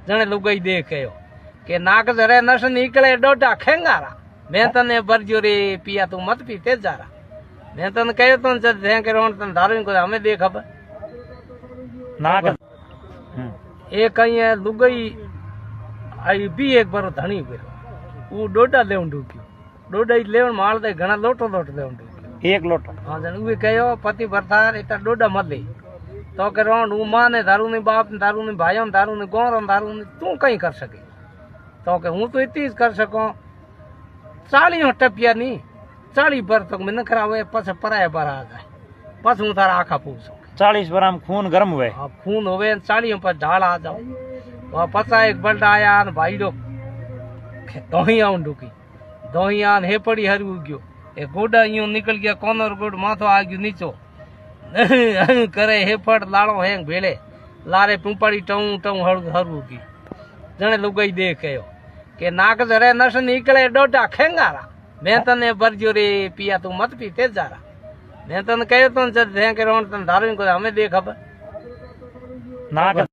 जने लुगाई देख्यो के नाक जरे नस निकले डोडा खेंगारा मैं तने बरजो रे पिया तू मत पीते जारा मैं तने कहो तो थे के रोन तन दारू को हमें देख अब नाक एक कहीं लुगाई आई भी एक बार धनी गयो वो डोडा लेवन डूक्यो डोडा लेवन माल दे घना लोटो लोट लेवन डूक्यो एक लोटो हाँ जन वे कहो पति भरतार इतना डोडा मत ले तो के रोन ऊ मां ने दारू ने बाप ने दारू ने भाइयों ने दारू ने गोरो दारू ने तू कहीं कर सके तो के हूं तो इतनी कर सको 40 टपिया नहीं 40 पर तक मैंने करावे पछ पराया पर आ जाए पछ हूं तारा आखा पूछो 40 पर हम खून गर्म हुए हाँ खून होवे 40 पर ढाल आ जाओ वहाँ पचा एक बल्ड आया न भाई लोग दोहिया डूकी दोहिया हे पड़ी हरु गयो ए गोडा यूं निकल गया कोनर गोड माथो आ गयो नीचो करे हे पड़ लाड़ो हेंग भेले लारे पुंपड़ी टऊ टऊ हरु की जने लुगाई देख्यो के नाक जरे नस निकले डोडा खेंगारा मैं तने बरजो रे पिया तू मत पीते जारा मैं तने कहो तो थे के रोन तन दारू को हमें देख अब नाक